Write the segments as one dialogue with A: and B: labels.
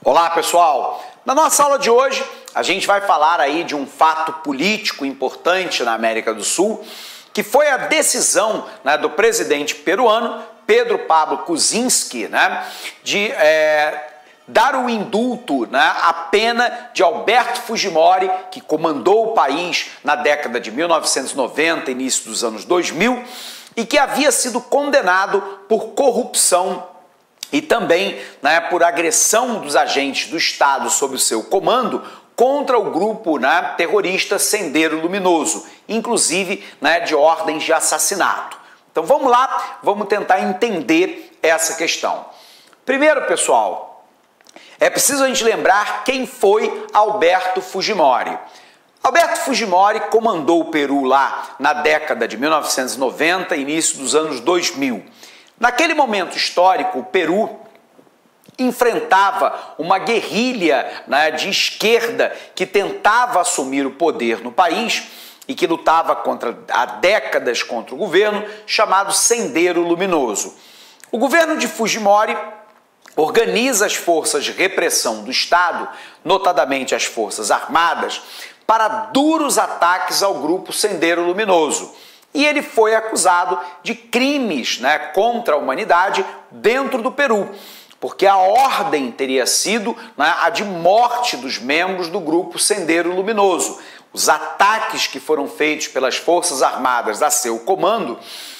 A: Olá, pessoal! Na nossa aula de hoje, a gente vai falar aí de um fato político importante na América do Sul, que foi a decisão do presidente peruano, Pedro Pablo Kuczynski, de dar o indulto à pena de Alberto Fujimori, que comandou o país na década de 1990, início dos anos 2000, e que havia sido condenado por corrupção e também por agressão dos agentes do Estado sob o seu comando contra o grupo terrorista Sendero Luminoso, inclusive de ordens de assassinato. Então vamos lá, vamos tentar entender essa questão. Primeiro, pessoal, é preciso a gente lembrar quem foi Alberto Fujimori. Alberto Fujimori comandou o Peru lá na década de 1990, início dos anos 2000. Naquele momento histórico, o Peru enfrentava uma guerrilha de esquerda que tentava assumir o poder no país e que lutava há décadas contra o governo, chamado Sendero Luminoso. O governo de Fujimori organiza as forças de repressão do Estado, notadamente as Forças Armadas, para duros ataques ao grupo Sendero Luminoso. E ele foi acusado de crimes contra a humanidade dentro do Peru, porque a ordem teria sido a de morte dos membros do grupo Sendero Luminoso. Os ataques que foram feitos pelas Forças Armadas a seu comando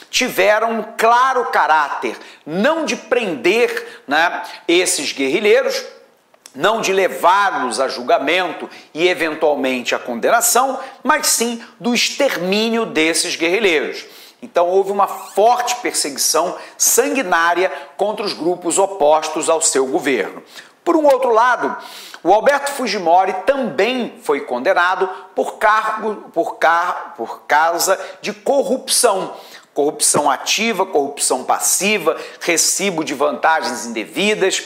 A: tiveram um claro caráter não de prender esses guerrilheiros, não de levá-los a julgamento e eventualmente a condenação, mas sim do extermínio desses guerrilheiros. Então houve uma forte perseguição sanguinária contra os grupos opostos ao seu governo. Por um outro lado, o Alberto Fujimori também foi condenado por causa de corrupção. Corrupção ativa, corrupção passiva, recibo de vantagens indevidas,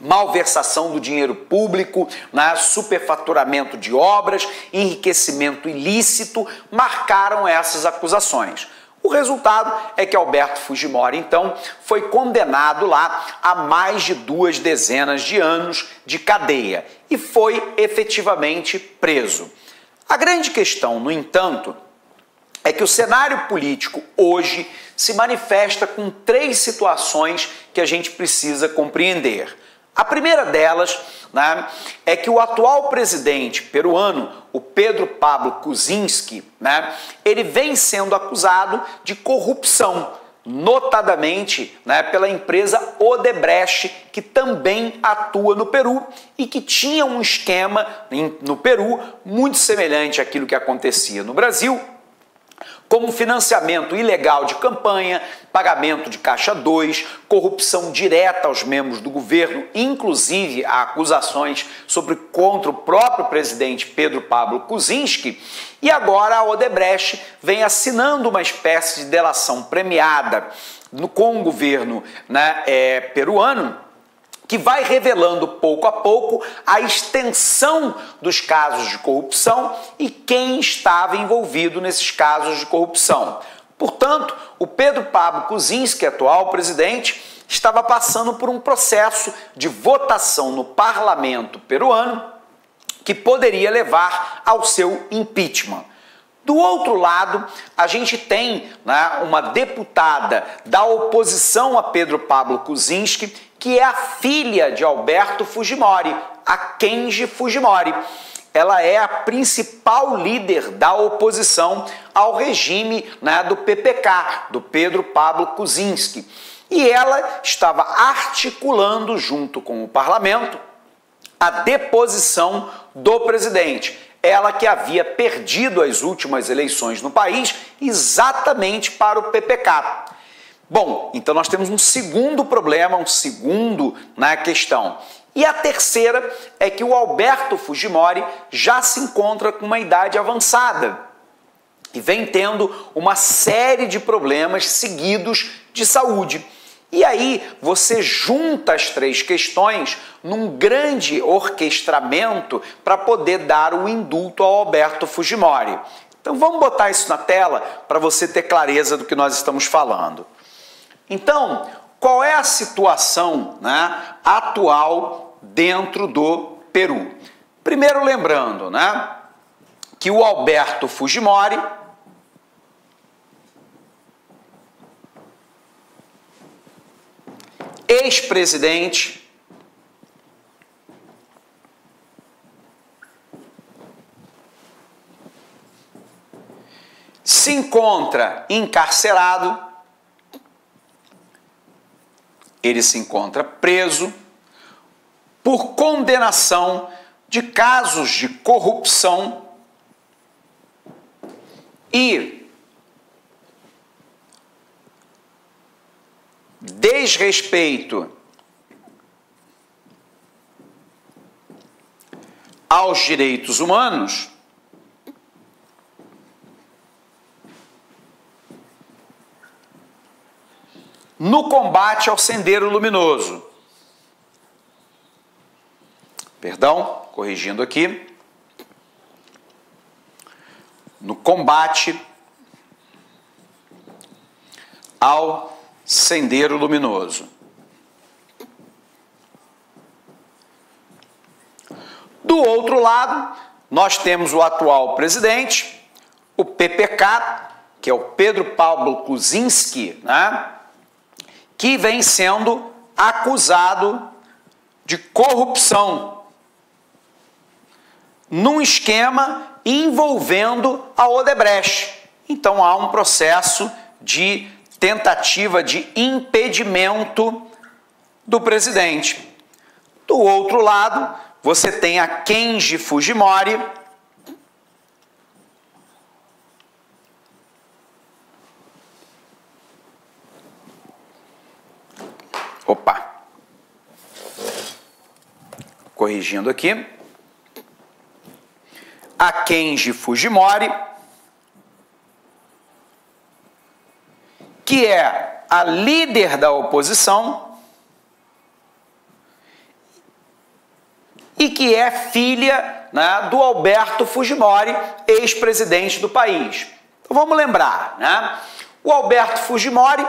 A: malversação do dinheiro público, superfaturamento de obras, enriquecimento ilícito, marcaram essas acusações. O resultado é que Alberto Fujimori, então, foi condenado lá a mais de 2 dezenas de anos de cadeia e foi efetivamente preso. A grande questão, no entanto, é que o cenário político hoje se manifesta com 3 situações que a gente precisa compreender. A primeira delas é que o atual presidente peruano, o Pedro Pablo Kuczynski, ele vem sendo acusado de corrupção, notadamente pela empresa Odebrecht, que também atua no Peru e que tinha um esquema no Peru muito semelhante àquilo que acontecia no Brasil, como financiamento ilegal de campanha, pagamento de caixa 2, corrupção direta aos membros do governo, inclusive há acusações contra o próprio presidente Pedro Pablo Kuczynski, e agora a Odebrecht vem assinando uma espécie de delação premiada com o governo peruano, que vai revelando pouco a pouco a extensão dos casos de corrupção e quem estava envolvido nesses casos de corrupção. Portanto, o Pedro Pablo Kuczynski, atual presidente, estava passando por um processo de votação no parlamento peruano que poderia levar ao seu impeachment. Do outro lado, a gente tem uma deputada da oposição a Pedro Pablo Kuczynski, que é a filha de Alberto Fujimori, a Kenji Fujimori. Ela é a principal líder da oposição ao regime do PPK, do Pedro Pablo Kuczynski. E ela estava articulando, junto com o parlamento, a deposição do presidente. Ela que havia perdido as últimas eleições no país exatamente para o PPK. Bom, então nós temos um segundo problema, um segundo questão. E a terceira é que o Alberto Fujimori já se encontra com uma idade avançada e vem tendo uma série de problemas seguidos de saúde. E aí você junta as 3 questões num grande orquestramento para poder dar o indulto ao Alberto Fujimori. Então vamos botar isso na tela para você ter clareza do que nós estamos falando. Então, qual é a situação atual dentro do Peru. Primeiro lembrando, né, que o Alberto Fujimori ex-presidente se encontra encarcerado, ele se encontra preso por condenação de casos de corrupção e desrespeito aos direitos humanos, no combate ao Sendero Luminoso. Perdão, corrigindo aqui. No combate ao Sendero Luminoso. Do outro lado, nós temos o atual presidente, o PPK, que é o Pedro Pablo Kuczynski, né, que vem sendo acusado de corrupção num esquema envolvendo a Odebrecht. Então há um processo de tentativa de impedimento do presidente. Do outro lado, você tem a Kenji Fujimori, corrigindo aqui, a Kenji Fujimori, que é a líder da oposição e que é filha, né, do Alberto Fujimori, ex-presidente do país. Então vamos lembrar, né? O Alberto Fujimori,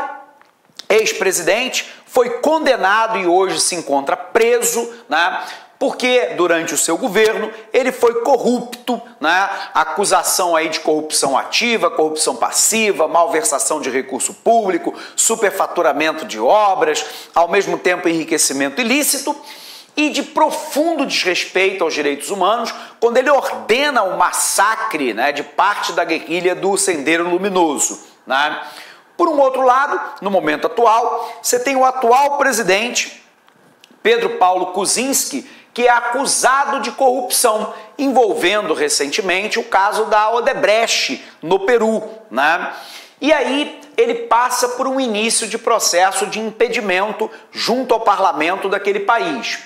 A: ex-presidente, foi condenado e hoje se encontra preso, né, porque durante o seu governo ele foi corrupto, né? Acusação aí de corrupção ativa, corrupção passiva, malversação de recurso público, superfaturamento de obras, ao mesmo tempo enriquecimento ilícito e de profundo desrespeito aos direitos humanos, quando ele ordena o massacre, né, de parte da guerrilha do Sendero Luminoso, né? Por um outro lado, no momento atual, você tem o atual presidente, Pedro Paulo Kuczynski, que é acusado de corrupção, envolvendo recentemente o caso da Odebrecht no Peru, né? E aí ele passa por um início de processo de impedimento junto ao parlamento daquele país.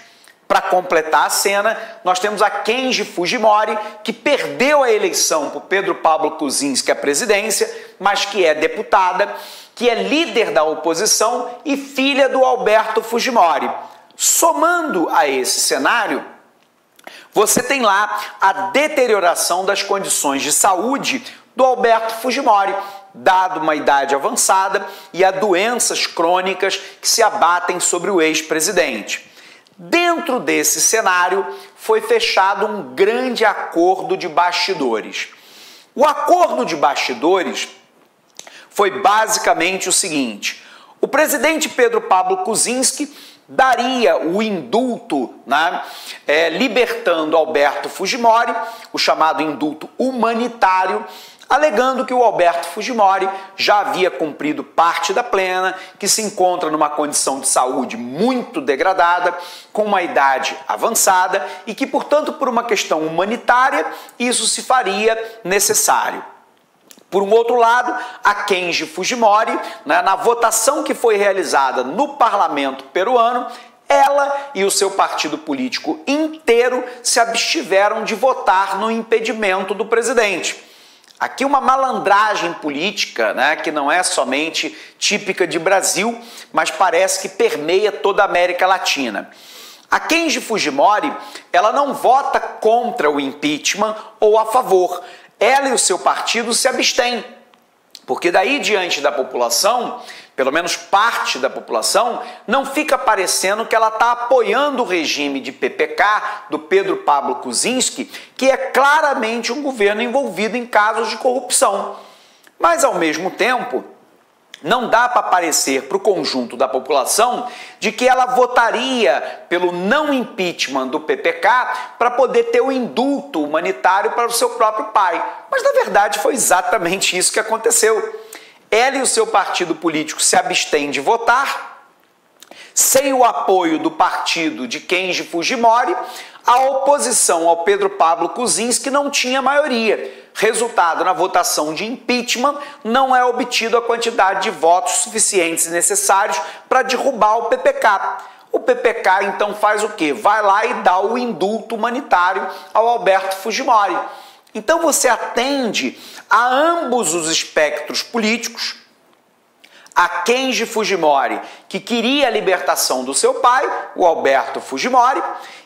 A: Para completar a cena, nós temos a Kenji Fujimori, que perdeu a eleição por Pedro Pablo Kuczynski à presidência, mas que é deputada, que é líder da oposição e filha do Alberto Fujimori. Somando a esse cenário, você tem lá a deterioração das condições de saúde do Alberto Fujimori, dado uma idade avançada e a doenças crônicas que se abatem sobre o ex-presidente. Dentro desse cenário, foi fechado um grande acordo de bastidores. O acordo de bastidores foi basicamente o seguinte: o presidente Pedro Pablo Kuczynski daria o indulto, né, libertando Alberto Fujimori, o chamado indulto humanitário, alegando que o Alberto Fujimori já havia cumprido parte da pena, que se encontra numa condição de saúde muito degradada, com uma idade avançada e que, portanto, por uma questão humanitária, isso se faria necessário. Por um outro lado, a Kenji Fujimori, né, na votação que foi realizada no parlamento peruano, ela e o seu partido político inteiro se abstiveram de votar no impedimento do presidente. Aqui uma malandragem política, né, que não é somente típica de Brasil, mas parece que permeia toda a América Latina. A Kenji Fujimori, ela não vota contra o impeachment ou a favor. Ela e o seu partido se abstêm, Porque daí diante da população, pelo menos parte da população, não fica parecendo que ela está apoiando o regime de PPK, do Pedro Pablo Kuczynski, que é claramente um governo envolvido em casos de corrupção. Mas, ao mesmo tempo, não dá para parecer para o conjunto da população de que ela votaria pelo não impeachment do PPK para poder ter o indulto humanitário para o seu próprio pai. Mas, na verdade, foi exatamente isso que aconteceu. Ela e o seu partido político se abstêm de votar. Sem o apoio do partido de Kenji Fujimori, a oposição ao Pedro Pablo Kuczynski não tinha maioria. Resultado, na votação de impeachment, não é obtido a quantidade de votos suficientes e necessários para derrubar o PPK. O PPK, então, faz o quê? Vai lá e dá o indulto humanitário ao Alberto Fujimori. Então, você atende a ambos os espectros políticos, a Kenji Fujimori, que queria a libertação do seu pai, o Alberto Fujimori,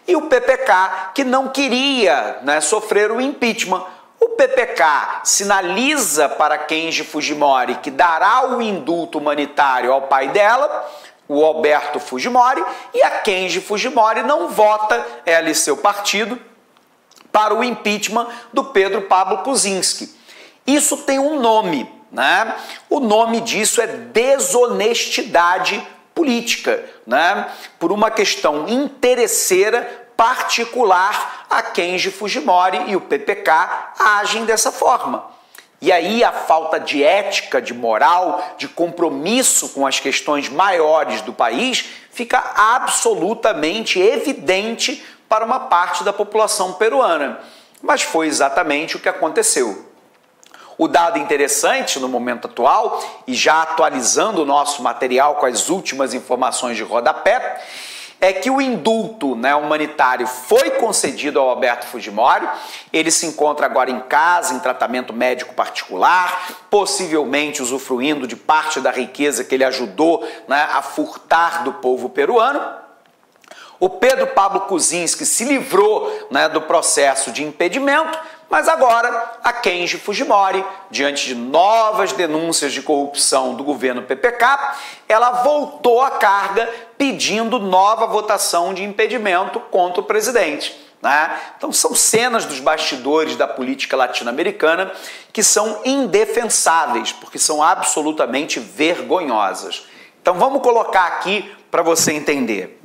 A: e o PPK, que não queria, sofrer o impeachment. O PPK sinaliza para Kenji Fujimori que dará o indulto humanitário ao pai dela, o Alberto Fujimori, e a Kenji Fujimori não vota, ela e seu partido, para o impeachment do Pedro Pablo Kuczynski. Isso tem um nome, né? O nome disso é desonestidade política, né? Por uma questão interesseira particular, a Kenji Fujimori e o PPK agem dessa forma. E aí a falta de ética, de moral, de compromisso com as questões maiores do país fica absolutamente evidente para uma parte da população peruana. Mas foi exatamente o que aconteceu. O dado interessante no momento atual, e já atualizando o nosso material com as últimas informações de rodapé, é que o indulto humanitário foi concedido ao Alberto Fujimori. Ele se encontra agora em casa, em tratamento médico particular, possivelmente usufruindo de parte da riqueza que ele ajudou a furtar do povo peruano. O Pedro Pablo Kuczynski se livrou do processo de impedimento, mas agora a Kenji Fujimori, diante de novas denúncias de corrupção do governo PPK, ela voltou à carga pedindo nova votação de impedimento contra o presidente. Então são cenas dos bastidores da política latino-americana que são indefensáveis, porque são absolutamente vergonhosas. Então vamos colocar aqui para você entender,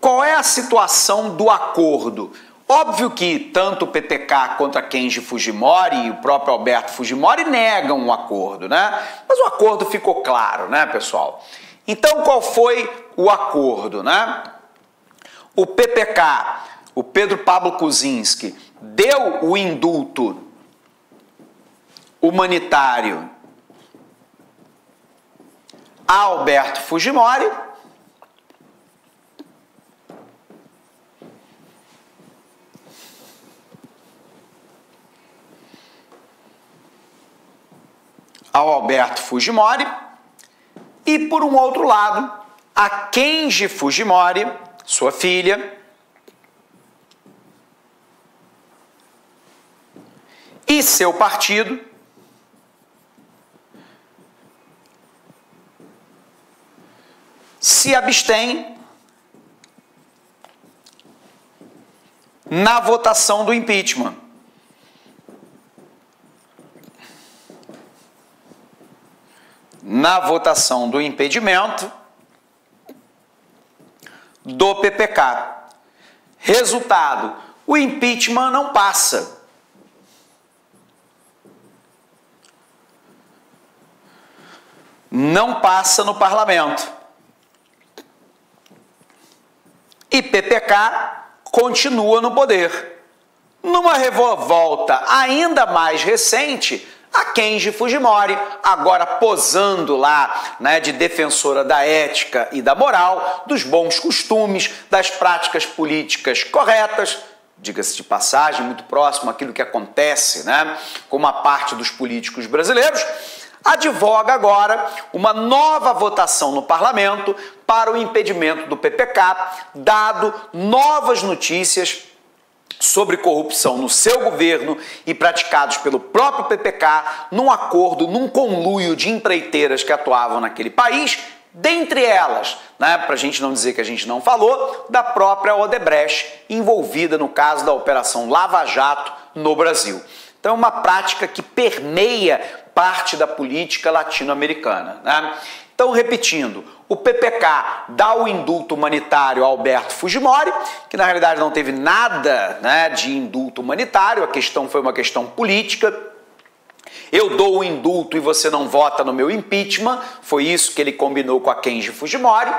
A: Qual é a situação do acordo? Óbvio que tanto o PPK quanto a Kenji Fujimori e o próprio Alberto Fujimori negam o acordo, Mas o acordo ficou claro, pessoal? Então, qual foi o acordo, O PPK, o Pedro Pablo Kuczynski, deu o indulto humanitário a Alberto Fujimori. Ao Alberto Fujimori, e por um outro lado, a Kenji Fujimori, sua filha, e seu partido se abstêm na votação do impeachment. Na votação do impedimento do PPK. Resultado, o impeachment não passa. Não passa no parlamento. E PPK continua no poder. Numa revolta ainda mais recente, a Kenji Fujimori, agora posando lá, de defensora da ética e da moral, dos bons costumes, das práticas políticas corretas, diga-se de passagem, muito próximo àquilo que acontece, com uma parte dos políticos brasileiros, advoga agora uma nova votação no parlamento para o impedimento do PPK, dado novas notícias sobre corrupção no seu governo e praticados pelo próprio PPK num acordo, num conluio de empreiteiras que atuavam naquele país, dentre elas, né, para a gente não dizer que a gente não falou, da própria Odebrecht, envolvida no caso da Operação Lava Jato no Brasil. Então é uma prática que permeia parte da política latino-americana, né? Então, repetindo, o PPK dá o indulto humanitário a Alberto Fujimori, que na realidade não teve nada, né, de indulto humanitário, a questão foi uma questão política. Eu dou o indulto e você não vota no meu impeachment, foi isso que ele combinou com a Kenji Fujimori.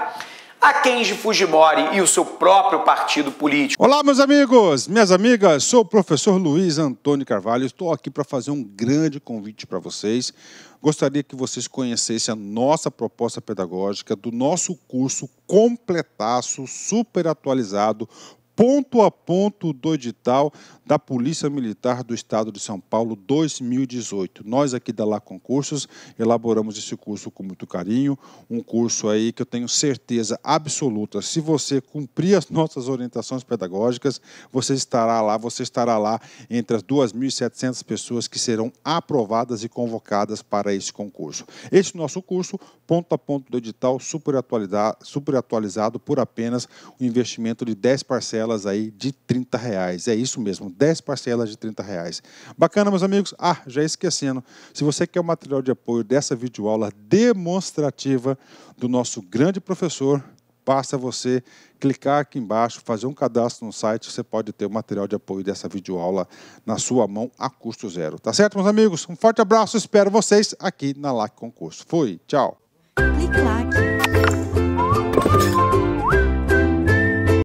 A: A Kenji Fujimori e o seu próprio partido político.
B: Olá, meus amigos, minhas amigas, sou o professor Luiz Antônio Carvalho, estou aqui para fazer um grande convite para vocês. Gostaria que vocês conhecessem a nossa proposta pedagógica do nosso curso completaço, super atualizado, ponto a ponto do edital da Polícia Militar do Estado de São Paulo 2018. Nós aqui da Lá Concursos elaboramos esse curso com muito carinho, um curso aí que eu tenho certeza absoluta, se você cumprir as nossas orientações pedagógicas, você estará lá entre as 2.700 pessoas que serão aprovadas e convocadas para esse concurso. Este nosso curso, ponto a ponto do edital, super atualizado por apenas um investimento de 10 parcelas aí de R$30. É isso mesmo, 10 parcelas de R$30. Bacana, meus amigos? Já esquecendo, se você quer o material de apoio dessa videoaula demonstrativa do nosso grande professor, basta você clicar aqui embaixo, fazer um cadastro no site, você pode ter o material de apoio dessa videoaula na sua mão a custo zero. Tá certo, meus amigos? Um forte abraço, espero vocês aqui na LAC Concurso. Fui, tchau!
C: Clique lá.